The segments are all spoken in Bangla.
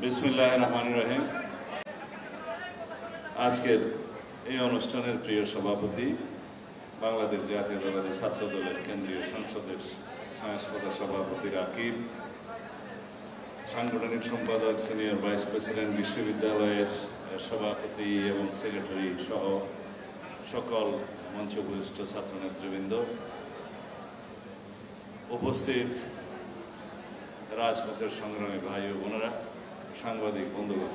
বিসমিল্লাহির রহমানির রহিম। আজকের এই অনুষ্ঠানের প্রিয় সভাপতি, বাংলাদেশ জাতীয়তাবাদী ছাত্র দলের কেন্দ্রীয় সংসদের সংস্কার সভাপতি রাকিব, সাংগঠনিক সম্পাদক, সিনিয়র ভাইস প্রেসিডেন্ট, বিশ্ববিদ্যালয়ের সভাপতি এবং সেক্রেটারি সহ সকল মঞ্চভূষ্ট ছাত্র নেতৃবৃন্দ, উপস্থিত রাজপথের সংগ্রামী ভাই ও বোনেরা, সাংবাদিক বন্ধুগণ,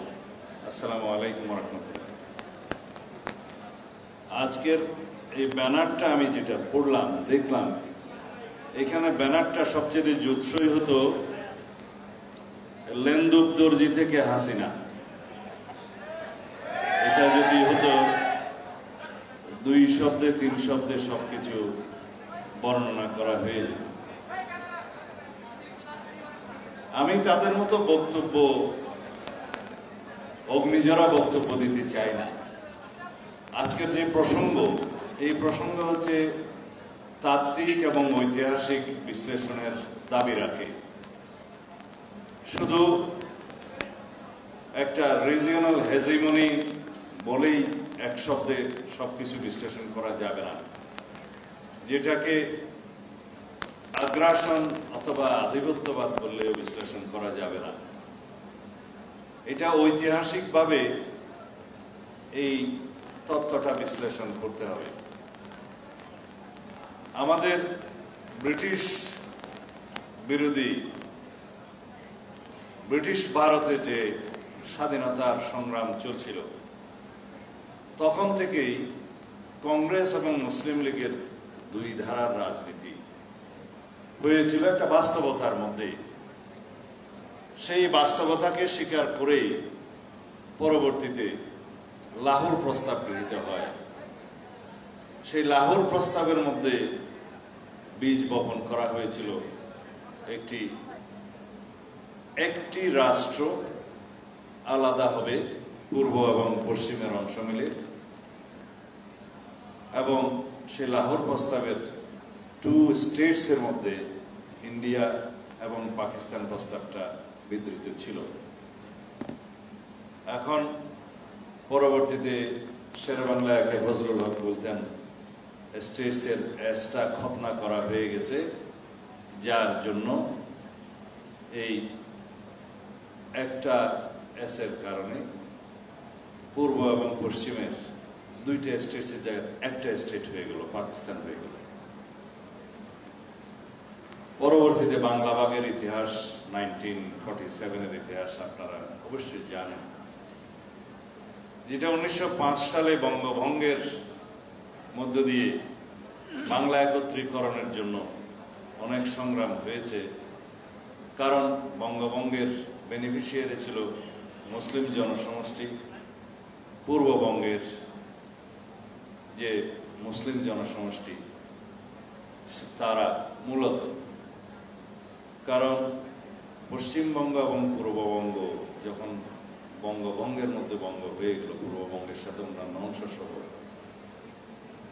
আসসালামু আলাইকুম রহমতুল্লাহ। আজকের এই ব্যানারটা আমি যেটা পড়লাম, দেখলাম এখানে ব্যানারটা সবচেয়ে জুৎসই হতো লেন্দুব দর্জি থেকে হাসিনা। এটা যদি হতো 2 শব্দে 3 শব্দে সবকিছু বর্ণনা করা হয়ে যেত। আমি তাদের মতো বক্তব্য, অগ্নিঝরা বক্তব্য দিতে চাই না। আজকের যে প্রসঙ্গ, এই প্রসঙ্গ হচ্ছে তাত্ত্বিক এবং ঐতিহাসিক বিশ্লেষণের দাবি রাখে। শুধু একটা রিজিওনাল হেজিমনি বলেই এক শব্দে সবকিছু বিশ্লেষণ করা যাবে না, যেটাকে আগ্রাসন অথবা আধিপত্যবাদ বললেও বিশ্লেষণ করা যাবে না। এটা ঐতিহাসিকভাবে এই তত্ত্বটা বিশ্লেষণ করতে হবে। আমাদের ব্রিটিশ বিরোধী, ব্রিটিশ ভারতে যে স্বাধীনতার সংগ্রাম চলছিল, তখন থেকেই কংগ্রেস এবং মুসলিম লীগের 2 ধারার রাজনীতি হয়েছিল একটা বাস্তবতার মধ্যে। সেই বাস্তবতাকে স্বীকার করেই পরবর্তীতে লাহোর প্রস্তাব গৃহীত হয়। সেই লাহোর প্রস্তাবের মধ্যে বীজ বপন করা হয়েছিল একটি রাষ্ট্র আলাদা হবে পূর্ব এবং পশ্চিমের অংশ মিলে, এবং সেই লাহোর প্রস্তাবের 2 স্টেটসের মধ্যে ইন্ডিয়া এবং পাকিস্তান প্রস্তাবটা বিধৃত ছিল। এখন পরবর্তীতে শেরেবাংলা একে ফজলুল হক বলতেন, স্টেটসের এসটা খতনা করা হয়ে গেছে, যার জন্য এই একটা এসের কারণে পূর্ব এবং পশ্চিমের 2টা স্টেটসের জায়গায় একটা স্টেট হয়ে গেল, পাকিস্তান হয়ে গেল। পরবর্তীতে বাংলা ভাগের ইতিহাস, 1947-এর ইতিহাস আপনারা অবশ্যই জানেন, যেটা 1905 সালে বঙ্গভঙ্গের মধ্য দিয়ে বাংলা একত্রীকরণের জন্য অনেক সংগ্রাম হয়েছে। কারণ বঙ্গভঙ্গের বেনিফিশিয়ারি ছিল মুসলিম জনসমষ্টি, পূর্ববঙ্গের যে মুসলিম জনসমষ্টি তারা মূলত, কারণ পশ্চিমবঙ্গ এবং পূর্ববঙ্গ যখন বঙ্গভঙ্গের মধ্যে বঙ্গ হয়ে গেল, পূর্ববঙ্গের সাথে অন্যান্য অংশ সহ,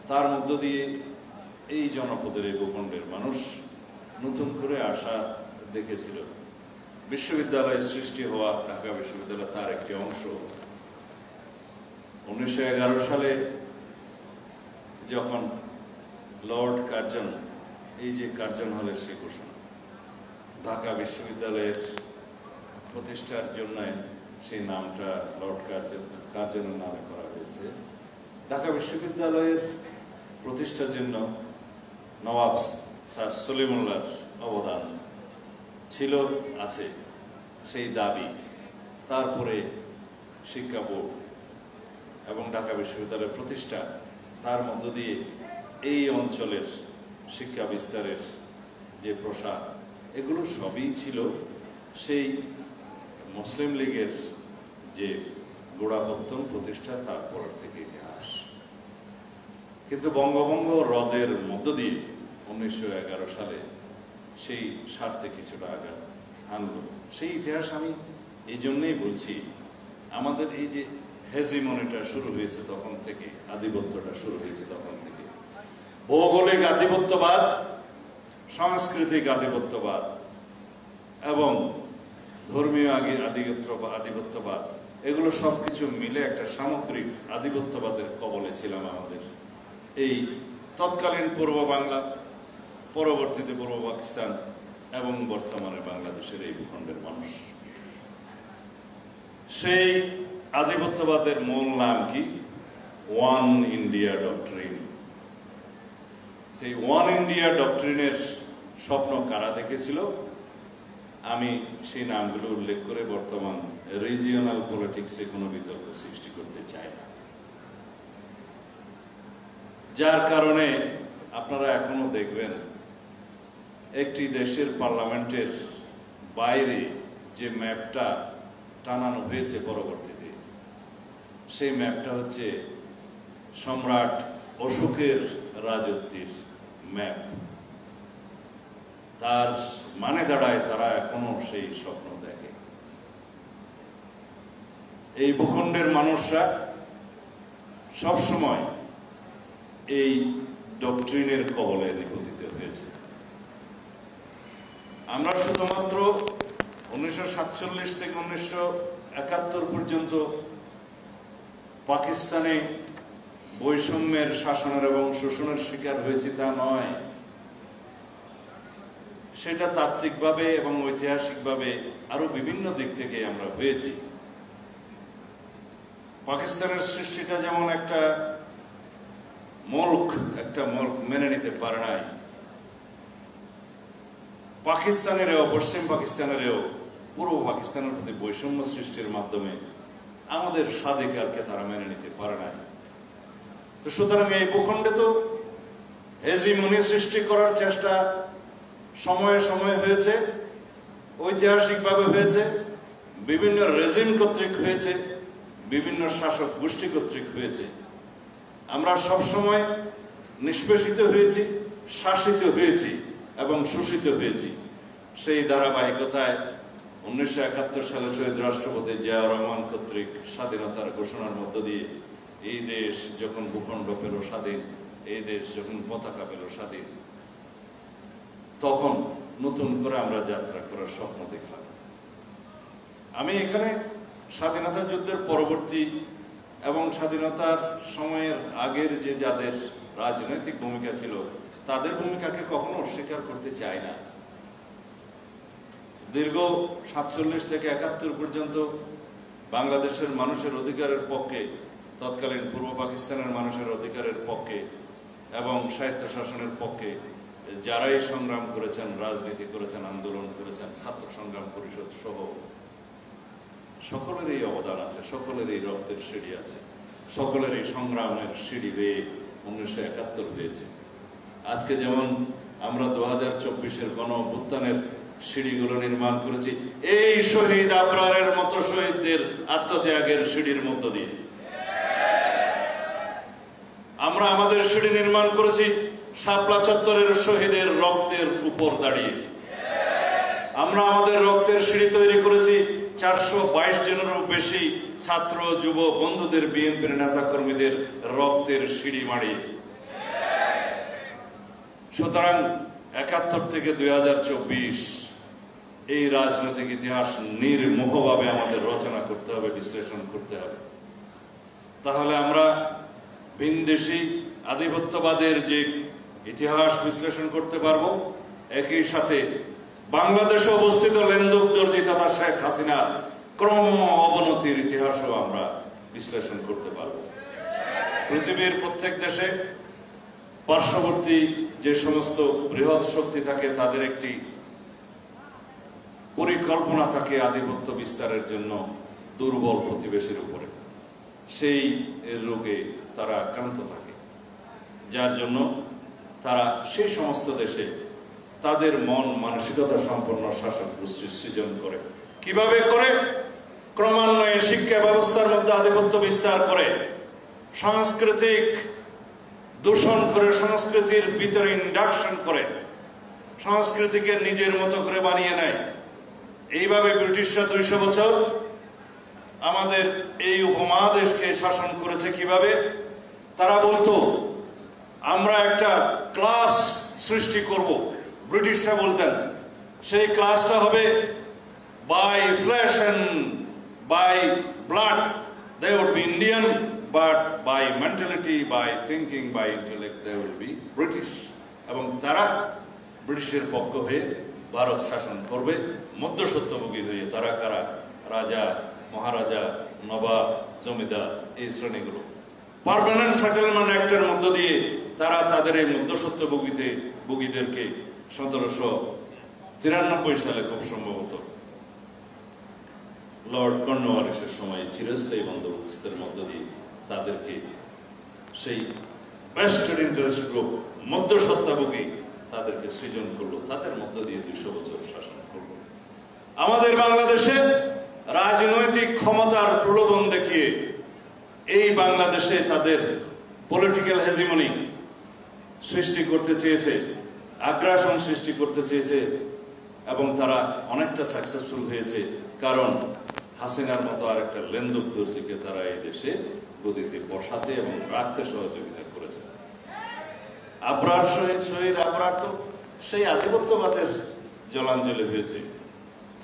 তার মধ্য দিয়ে এই জনপদের, এই ভূখণ্ডের মানুষ নতুন করে আশা দেখেছিল। বিশ্ববিদ্যালয়ের সৃষ্টি হওয়া, ঢাকা বিশ্ববিদ্যালয় তার একটি অংশ। 1911 সালে যখন লর্ড কার্জন, এই যে কার্জন হলের সেই ঘোষণা, ঢাকা বিশ্ববিদ্যালয়ের প্রতিষ্ঠার জন্য সেই নামটা লর্ড কার্জনের নামে করা হয়েছে। ঢাকা বিশ্ববিদ্যালয়ের প্রতিষ্ঠার জন্য নবাব স্যার সলিমুল্লাহর অবদান ছিল, আছে, সেই দাবি। তারপরে শিক্ষা বোর্ড এবং ঢাকা বিশ্ববিদ্যালয়ের প্রতিষ্ঠা, তার মধ্য দিয়ে এই অঞ্চলের শিক্ষা বিস্তারের যে প্রসার, এগুলো সবই ছিল সেই মুসলিম লীগের যে গোড়াপত্তন প্রতিষ্ঠা, তারপর থেকে ইতিহাস। কিন্তু বঙ্গভঙ্গ রদের মধ্য দিয়ে 1911 সালে সেই স্বার্থে কিছুটা আঘাত আনল। সেই ইতিহাস আমি এই জন্যই বলছি, আমাদের এই যে হেজিমনিটা শুরু হয়েছে তখন থেকে, আধিপত্যটা শুরু হয়েছে তখন থেকে। ভৌগোলিক আধিপত্যবাদ, সাংস্কৃতিক আধিপত্যবাদ এবং ধর্মীয় আধিপত্যবাদ, এগুলো সবকিছু মিলে একটা সামগ্রিক আধিপত্যবাদের কবলে ছিলাম আমাদের এই তৎকালীন পূর্ব বাংলা, পরবর্তীতে পূর্ব পাকিস্তান এবং বর্তমানে বাংলাদেশের এই ভূখণ্ডের মানুষ। সেই আধিপত্যবাদের মূল নাম কি? One India doctrine. সেই ওয়ান ইন্ডিয়া ডক্ট্রিনের স্বপ্ন কারা দেখেছিল? আমি সেই নামগুলো উল্লেখ করে বর্তমান রিজিওনাল পলিটিক্সে কোনো বিতর্ক সৃষ্টি করতে চাই না, যার কারণে আপনারা এখনো দেখবেন একটি দেশের পার্লামেন্টের বাইরে যে ম্যাপটা টানানো হয়েছে পরবর্তীতে, সেই ম্যাপটা হচ্ছে সম্রাট অশোকের রাজত্বের ম্যাপ। তার মানে দাঁড়ায় তারা এখনো সেই স্বপ্ন দেখে। এই ভূখণ্ডের মানুষরা সবসময় এই ডক্ট্রিনের কবলে নিপতিত হয়েছে। আমরা শুধুমাত্র 1947 থেকে 1971 পর্যন্ত পাকিস্তানে বৈষম্যের শাসনের এবং শোষণের শিকার হয়েছি তা নয়, সেটা তাত্ত্বিকভাবে এবং ঐতিহাসিকভাবে আরো বিভিন্ন দিক থেকে আমরা হয়েছি। পাকিস্তানের সৃষ্টিটা যেমন একটা মুলক মেনে নিতে পারে নাই, পাকিস্তানেরও, পশ্চিম পাকিস্তানেরও পূর্ব পাকিস্তানের প্রতি বৈষম্য সৃষ্টির মাধ্যমে আমাদের স্বাধিকারকে তারা মেনে নিতে পারে নাই। তো সুতরাং এই ভূখণ্ডে তো হেজিমনি সৃষ্টি করার চেষ্টা সময়ে সময়ে হয়েছে, ঐতিহাসিকভাবে হয়েছে, বিভিন্ন রেজিম কর্তৃক হয়েছে, বিভিন্ন শাসক গোষ্ঠী কর্তৃক হয়েছে। আমরা সবসময় নিষ্পেষিত হয়েছি, শাসিত হয়েছি এবং শোষিত হয়েছি। সেই ধারাবাহিকতায় 1971 সালে শহীদ রাষ্ট্রপতি জিয়াউর রহমান কর্তৃক স্বাধীনতার ঘোষণার মধ্য দিয়ে এই দেশ যখন ভূখণ্ড পেল স্বাধীন, এই দেশ যখন পতাকা পেল স্বাধীন, তখন নতুন করে আমরা যাত্রা করার স্বপ্ন দেখলাম। আমি এখানে স্বাধীনতা যুদ্ধের পরবর্তী এবং স্বাধীনতার সময়ের আগের যে যাদের রাজনৈতিক ভূমিকা ছিল তাদের ভূমিকাকে কখনো অস্বীকার করতে চাই না। দীর্ঘ 47 থেকে 71 পর্যন্ত বাংলাদেশের মানুষের অধিকারের পক্ষে, তৎকালীন পূর্ব পাকিস্তানের মানুষের অধিকারের পক্ষে এবং স্বায়ত্তশাসনের পক্ষে যারাই সংগ্রাম করেছেন, রাজনীতি করেছেন, আন্দোলন করেছেন, ছাত্র সংগ্রাম পরিষদ সহ সকলেরই অবদান আছে, সকলেরই রক্তের সিঁড়ি আছে, সকলেরই সংগ্রামের সিঁড়ি বেয়ে 1971 হয়েছে। আজকে যেমন আমরা 2024-এর গণ অভ্যুত্থানের সিঁড়িগুলো নির্মাণ করেছি এই শহীদ আবরারের মতো শহীদদের আত্মত্যাগের সিঁড়ির মধ্য দিয়ে। আমরা আমাদের সিঁড়ি নির্মাণ করেছি শাপলা চত্বরের শহীদের রক্তের উপর দাঁড়িয়ে। আমরা আমাদের রক্তের সিঁড়ি তৈরি করেছি 422 জনেরও বেশি ছাত্র যুব বন্ধুদের, বিএনপির নেতা কর্মীদের রক্তের সিঁড়ি মাড়িয়ে। সুতরাং 71 থেকে 2024 এই রাজনৈতিক ইতিহাস নির্মোহভাবে আমাদের রচনা করতে হবে, বিশ্লেষণ করতে হবে। তাহলে আমরা ভিনদেশী আধিপত্যবাদের যে ইতিহাস বিশ্লেষণ করতে পারবো, একই সাথে বাংলাদেশে অবস্থিত লেন্দুক দর্জি তথা শেখ হাসিনার ক্রম অবনতির ইতিহাসও আমরা বিশ্লেষণ করতে পারবো। পৃথিবীর প্রত্যেক দেশে পার্শ্ববর্তী যে সমস্ত বৃহৎ শক্তি থাকে তাদের একটি পরিকল্পনা থাকে আধিপত্য বিস্তারের জন্য দুর্বল প্রতিবেশীর উপরে। সেই রোগে তারা আক্রান্ত থাকে, যার জন্য তারা সেই সমস্ত দেশে তাদের মন মানসিকতা সম্পন্ন শাসক গোষ্ঠী সৃজন করে। কিভাবে করে? ক্রমান্বয়ে শিক্ষা ব্যবস্থার মধ্যে আধিপত্য বিস্তার করে, সাংস্কৃতিক দূষণ করে, সংস্কৃতির ভিতরে ইন্ডাকশন করে, সংস্কৃতিকে নিজের মতো করে বানিয়ে নেয়। এইভাবে ব্রিটিশরা 200 বছর আমাদের এই উপমহাদেশকে শাসন করেছে। কিভাবে? তারা বলতো আমরা একটা ক্লাস সৃষ্টি করব। ব্রিটিশরা বলতেন সেই ক্লাসটা হবে by flesh and by blood they would be Indian, but by mentality, by thinking, by intellect they will be British. এবং তারা ব্রিটিশের পক্ষ হয়ে ভারত শাসন করবে, মধ্যস্বত্বভোগী হয়ে। তারা কারা? রাজা, মহারাজা, নবাব, জমিদার, এই শ্রেণীগুলো। পার্মানেন্ট সেটেলমেন্ট অ্যাক্টের মধ্য দিয়ে তারা তাদের এই মধ্যস্বত্বভোগীদেরকে 1793 সালে খুব সম্ভবত লর্ড কর্নওয়ালিসের সময় চিরস্থায়ী বন্দোবস্তের মধ্য দিয়ে তাদেরকে সেই বেস্টেড ইন্টারেস্ট গ্রুপ মধ্যস্বত্বভোগী তাদেরকে সৃজন করলো, তাদের মধ্য দিয়ে 200 বছর শাসন করলো। আমাদের বাংলাদেশে রাজনৈতিক ক্ষমতার প্রলোভন দেখিয়ে এই বাংলাদেশে তাদের পলিটিক্যাল হেজিমনি সৃষ্টি করতে চেয়েছে, আগ্রাসন সৃষ্টি করতে চেয়েছে, এবং তারা অনেকটা সাকসেসফুল হয়েছে। কারণ হাসিনার মতো আর একটা লেন্দুক দর্জিকে তারা এই দেশে গদিতে বসাতে এবং রাখতে সহযোগিতা করেছে। আবরার শহীদ আবরার তো সেই আধিপত্যবাদের জলাঞ্জলি হয়েছে,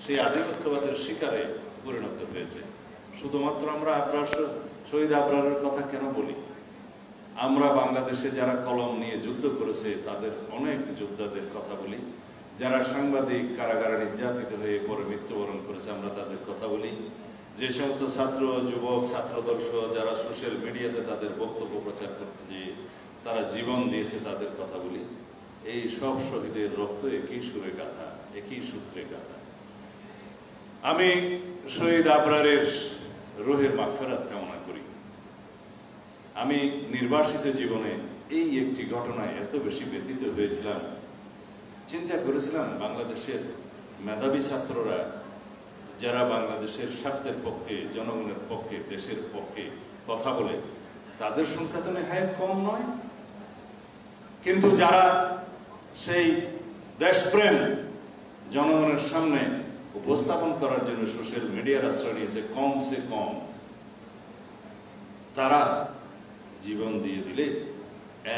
সেই আধিপত্যবাদের শিকারে পরিণত হয়েছে। শুধুমাত্র আমরা শহীদ আবরারের কথা কেন বলি? আমরা বাংলাদেশে যারা কলম নিয়ে যুদ্ধ করেছে তাদের অনেক যোদ্ধাদের কথা বলি, যারা সাংবাদিক কারাগারে নির্যাতিত হয়ে পরে মৃত্যুবরণ করেছে আমরা তাদের কথা বলি, যে সমস্ত ছাত্র, যুবক, ছাত্রদল সহ যারা সোশ্যাল মিডিয়াতে তাদের বক্তব্য প্রচার করতে গিয়ে তারা জীবন দিয়েছে তাদের কথা বলি। এই সব শহীদের রক্ত একই সুরে গাথা, একই সূত্রে গাথা। আমি শহীদ আবরারের রুহের মাগফিরাত কামনা করি। আমি নির্বাসিত জীবনে এই একটি ঘটনায় এত বেশি ব্যথিত হয়েছিলাম, চিন্তা করেছিলাম বাংলাদেশের মেধাবী ছাত্ররা যারা বাংলাদেশের স্বার্থের পক্ষে, জনগণের পক্ষে, দেশের পক্ষে কথা বলে, তাদের সংখ্যা তো নেহায়েত কম নয়। কিন্তু যারা সেই দেশপ্রেম জনগণের সামনে উপস্থাপন করার জন্য সোশ্যাল মিডিয়ার আশ্রয় নিয়েছে, কমসে কম তারা জীবন দিয়ে দিলে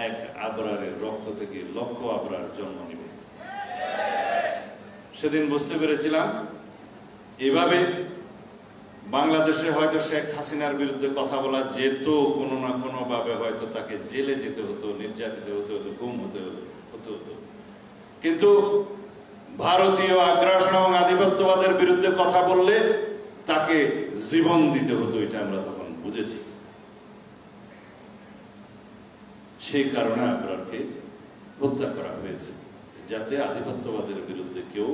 এক আবরারের রক্ত থেকে লক্ষ আবরার জন্ম নেবে। সেদিন বুঝতে পেরেছিলাম এভাবে বাংলাদেশে হয়তো শেখ হাসিনার বিরুদ্ধে কথা বলা যেত, কোনো না কোনো ভাবে হয়তো তাকে জেলে যেতে হতো, নির্যাতিত হতে হতো, গুম হতে হতো। কিন্তু ভারতীয় আগ্রাসন এবং আধিপত্যবাদের বিরুদ্ধে কথা বললে তাকে জীবন দিতে হতো, এটা আমরা তখন বুঝেছি। সেই কারণে আবরারকে হত্যা করা হয়েছে, যাতে আধিপত্যবাদের বিরুদ্ধে কেউ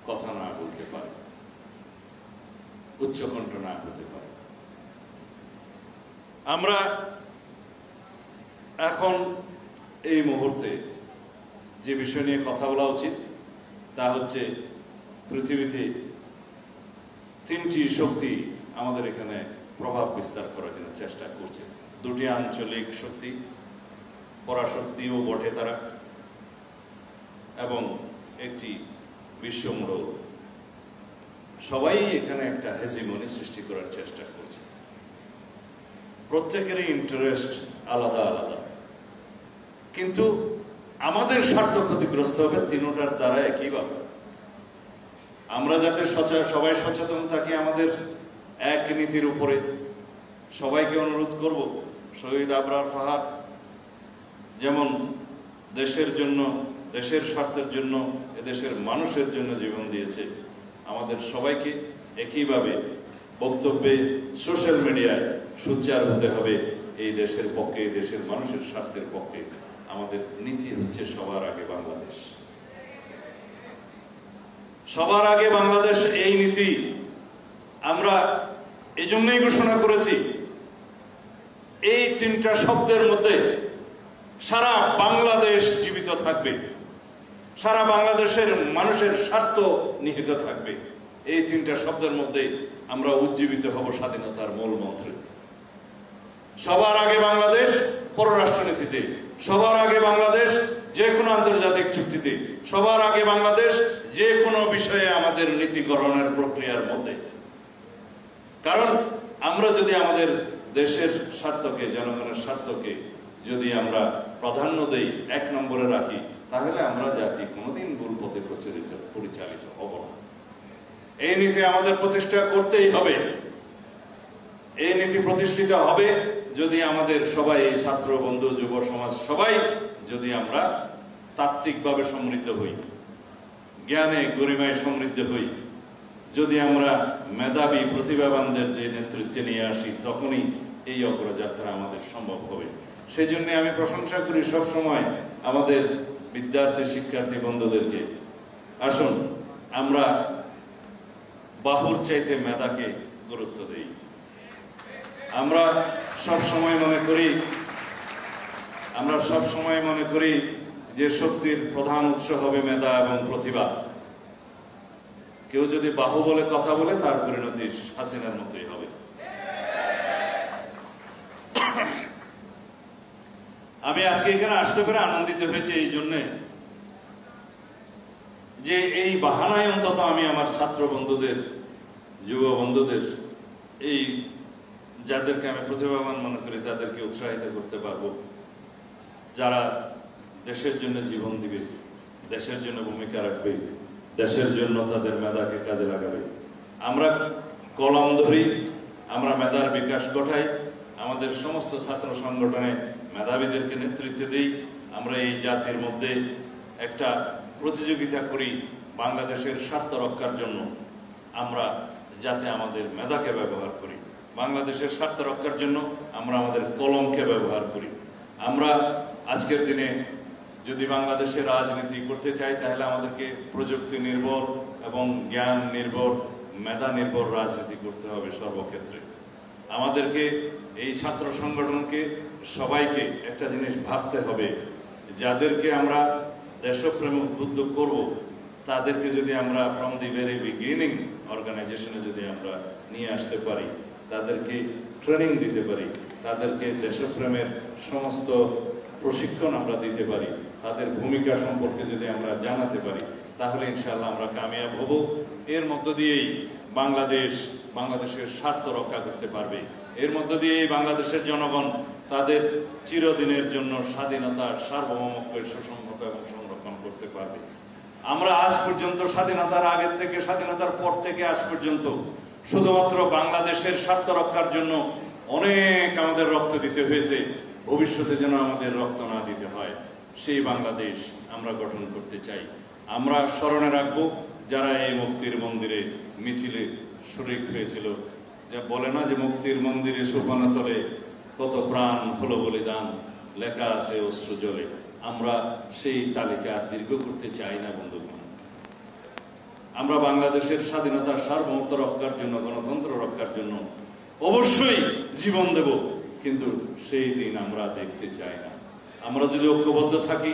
কথা না বলতে পারে, উচ্চকণ্ঠ না হতে পারে। আমরা এখন এই মুহূর্তে যে বিষয় নিয়ে কথা বলা উচিত তা হচ্ছে পৃথিবীতে 3টি শক্তি আমাদের এখানে প্রভাব বিস্তার করার জন্য চেষ্টা করছে। 2টি আঞ্চলিক শক্তি, পরাশক্তিও বটে তারা, এবং একটি বিশ্বমূলক। সবাই এখানে একটা হেজিমনি সৃষ্টি করার চেষ্টা করছে। প্রত্যেকেরই ইন্টারেস্ট আলাদা আলাদা, কিন্তু আমাদের স্বার্থ ক্ষতিগ্রস্ত হবে তিনটার দ্বারা একইভাবে। আমরা যাতে সবাই সচেতন থাকি আমাদের এক নীতির উপরে, সবাইকে অনুরোধ করব, শহীদ আবরার ফাহাদ যেমন দেশের জন্য, দেশের স্বার্থের জন্য, এদেশের মানুষের জন্য জীবন দিয়েছে, আমাদের সবাইকে একইভাবে বক্তব্যে, সোশ্যাল মিডিয়ায় সোচ্চার হতে হবে এই দেশের পক্ষে, এই দেশের মানুষের স্বার্থের পক্ষে। আমাদের নীতি হচ্ছে সবার আগে বাংলাদেশ, সবার আগে বাংলাদেশ। এই নীতি আমরা এজন্যই ঘোষণা করেছি। এই 3টা শব্দের মধ্যে সারা বাংলাদেশ জীবিত থাকবে, সারা বাংলাদেশের মানুষের স্বার্থ নিহিত থাকবে। এই 3টা শব্দের মধ্যে আমরা উজ্জীবিত হব স্বাধীনতার মূল মন্ত্রে। সবার আগে বাংলাদেশ পররাষ্ট্রনীতিতে, সবার আগে বাংলাদেশ যে কোনো আন্তর্জাতিক চুক্তিতে, সবার আগে বাংলাদেশ যে কোনো বিষয়ে আমাদের নীতি গ্রহণের প্রক্রিয়ার মধ্যে। কারণ আমরা যদি আমাদের দেশের স্বার্থকে, জনগণের স্বার্থকে যদি আমরা প্রাধান্য দেই, 1 নম্বরে রাখি, তাহলে আমরা জাতি কোনোদিন ভুল পথে পরিচালিত হব না। এই নীতি আমাদের প্রতিষ্ঠা করতেই হবে। এই নীতি প্রতিষ্ঠিত হবে যদি আমাদের সবাই, এই ছাত্র বন্ধু, যুব সমাজ সবাই যদি আমরা তাত্ত্বিকভাবে সমৃদ্ধ হই, জ্ঞানে গরিমায় সমৃদ্ধ হই, যদি আমরা মেধাবী প্রতিভাবানদের যে নেতৃত্বে নিয়ে আসি, তখনই এই অগ্রযাত্রা আমাদের সম্ভব হবে। সেই জন্য আমি প্রশংসা করি সবসময় আমাদের বিদ্যার্থী শিক্ষার্থী বন্ধুদেরকে, আসুন আমরা বাহুর চাইতে মেধাকে গুরুত্ব দেই। আমরা সব সময় মনে করি যে শক্তির প্রধান উৎস হবে মেধা এবং প্রতিভা। কেউ যদি বাহু বলে কথা বলে, তার পরিণতি হাসিনার মতোই হবে। আমি আজকে এখানে আসতে পেরে আনন্দিত হয়েছে এই জন্যে যে এই বাহানায় অন্তত আমি আমার ছাত্র বন্ধুদের, যুব বন্ধুদের, এই যাদেরকে আমি প্রতিভাবান মনে করি তাদেরকে উৎসাহিত করতে পারবো, যারা দেশের জন্য জীবন দিবে, দেশের জন্য ভূমিকা রাখবে, দেশের জন্য তাদের মেধাকে কাজে লাগাবে। আমরা কলম ধরি, আমরা মেধার বিকাশ ঘটাই, আমাদের সমস্ত ছাত্র সংগঠনে মেধাবীদেরকে নেতৃত্ব দিই। আমরা এই জাতির মধ্যে একটা প্রতিযোগিতা করি বাংলাদেশের স্বার্থ রক্ষার জন্য, আমরা যাতে আমাদের মেধাকে ব্যবহার করি। বাংলাদেশের স্বার্থ রক্ষার জন্য আমরা আমাদের কলমকে ব্যবহার করি। আমরা আজকের দিনে যদি বাংলাদেশের রাজনীতি করতে চাই, তাহলে আমাদেরকে প্রযুক্তি নির্ভর এবং জ্ঞান নির্ভর, মেধা নির্ভর রাজনীতি করতে হবে সর্বক্ষেত্রে। আমাদেরকে এই ছাত্র সংগঠনকে সবাইকে একটা জিনিস ভাবতে হবে, যাদেরকে আমরা দেশপ্রেম উদ্বুদ্ধ করব, তাদেরকে যদি আমরা ফ্রম দি ভেরি বিগিনিং অর্গানাইজেশনে যদি আমরা নিয়ে আসতে পারি, তাদেরকে ট্রেনিং দিতে পারি, তাদেরকে দেশপ্রেমের সমস্ত প্রশিক্ষণ আমরা দিতে পারি, তাদের ভূমিকা সম্পর্কে যদি আমরা জানাতে পারি, তাহলে ইনশাআল্লাহ আমরা কামিয়াব হব। এর মধ্য দিয়েই বাংলাদেশের স্বার্থ রক্ষা করতে পারবে। এর মধ্য দিয়েই বাংলাদেশের জনগণ তাদের চিরদিনের জন্য স্বাধীনতার সার্বভৌমত্বের সুসংহত এবং সংরক্ষণ করতে পারবে। আমরা আজ পর্যন্ত স্বাধীনতার আগের থেকে, স্বাধীনতার পর থেকে আজ পর্যন্ত শুধুমাত্র বাংলাদেশের স্বার্থ রক্ষার জন্য অনেক আমাদের রক্ত দিতে হয়েছে। ভবিষ্যতে যেন আমাদের রক্ত না দিতে হয়, সেই বাংলাদেশ আমরা গঠন করতে চাই। আমরা স্মরণে রাখবো যারা এই মুক্তির মন্দিরে মিছিলে শরীক হয়েছিল, যা বলে না যে মুক্তির মন্দিরে সোপান তলে কত প্রাণ হলো বলিদান, লেখা আছে অশ্রু জলে। আমরা সেই তালিকা দীর্ঘ করতে চাই না বন্ধুগণ। আমরা বাংলাদেশের স্বাধীনতার সার্বভৌমত্ব রক্ষার জন্য, গণতন্ত্র রক্ষার জন্য অবশ্যই জীবন দেব, কিন্তু সেই দিন আমরা দেখতে চাই না। আমরা যদি ঐক্যবদ্ধ থাকি,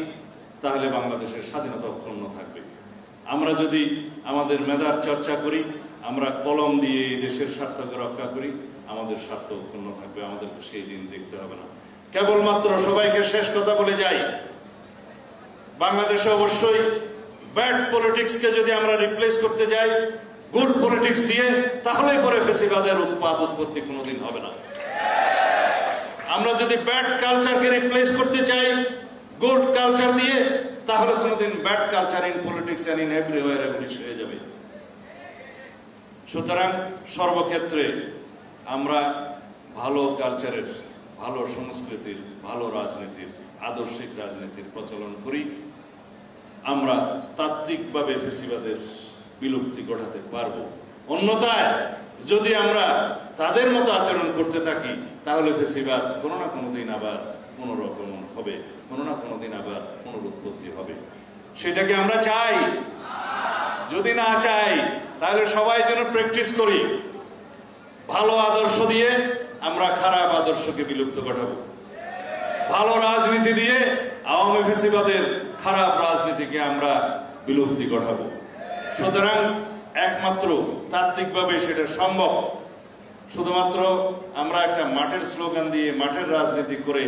তাহলে বাংলাদেশের স্বাধীনতা অক্ষুণ্ণ থাকবে। আমরা যদি আমাদের মেধার চর্চা করি, আমরা কলম দিয়ে এই দেশের স্বার্থকে রক্ষা করি, আমাদের স্বার্থ অক্ষুণ্ণ থাকবে। আমাদেরকে সেই দিন দেখতে হবে না। কেবলমাত্র সবাইকে শেষ কথা বলে যাই, বাংলাদেশে অবশ্যই ব্যাড পলিটিক্সকে যদি আমরা রিপ্লেস করতে যাই গুড পলিটিক্স দিয়ে, তাহলে পরে ফেসিবাদের উৎপত্তি কোনোদিন হবে না। আমরা যদি ব্যাড কালচারকে রিপ্লেস করতে চাই গুড কালচার দিয়ে, তাহলে কোনোদিন bad culture in politics and in everywhere এভরিশ হয়ে যাবে। সুতরাং সর্বক্ষেত্রে আমরা ভালো কালচারের, ভালো সংস্কৃতির, ভালো রাজনীতির, আদর্শিক রাজনীতির প্রচলন করি। আমরা তাত্ত্বিকভাবে ফেসিবাদের বিলুপ্তি ঘটাতে পারবো। অন্যথায় যদি আমরা তাদের মতো আচরণ করতে থাকি, তাহলে ফেসিবাদ কোনো না কোনো দিন আবার পুনরকম হবে, কোনো না কোনো দিন আবার পুনরুৎপত্তি হবে। সেটাকে আমরা চাই? যদি না চাই, তাহলে সবাই যেন প্র্যাকটিস করি ভালো আদর্শ দিয়ে আমরা খারাপ আদর্শকে বিলুপ্ত ঘটাবো, ভালো রাজনীতি দিয়ে আওয়ামী ফেসিবাদের খারাপ রাজনীতিকে আমরা বিলুপ্তি ঘটাবো। সুতরাং একমাত্র তাত্ত্বিকভাবে সেটা সম্ভব। শুধুমাত্র আমরা একটা মাঠের স্লোগান দিয়ে, মাঠের রাজনীতি করে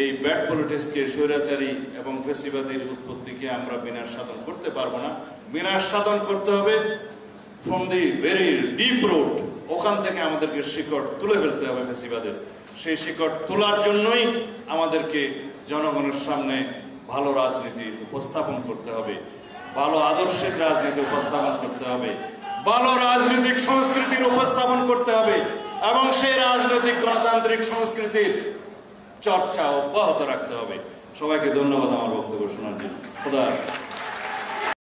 এই ব্যাড পলিটিক্সকে, স্বৈরাচারী এবং ফেসিবাদের উৎপত্তিকে আমরা বিনাশ সাধন করতে পারবো না। বিনাশ সাধন করতে হবে from the very deep root. ওখান থেকে আমাদেরকে শিকড় তুলে ফেলতে হবে ফেসিবাদের। সেই শিকড় তোলার জন্যই আমাদেরকে জনগণের সামনে ভালো রাজনীতি উপস্থাপন করতে হবে, ভালো আদর্শের রাজনীতি উপস্থাপন করতে হবে, ভালো রাজনৈতিক সংস্কৃতির উপস্থাপন করতে হবে এবং সেই রাজনৈতিক গণতান্ত্রিক সংস্কৃতির চর্চা অব্যাহত রাখতে হবে। সবাইকে ধন্যবাদ আমার বক্তব্য শোনার জন্য। খোদা হাফেজ।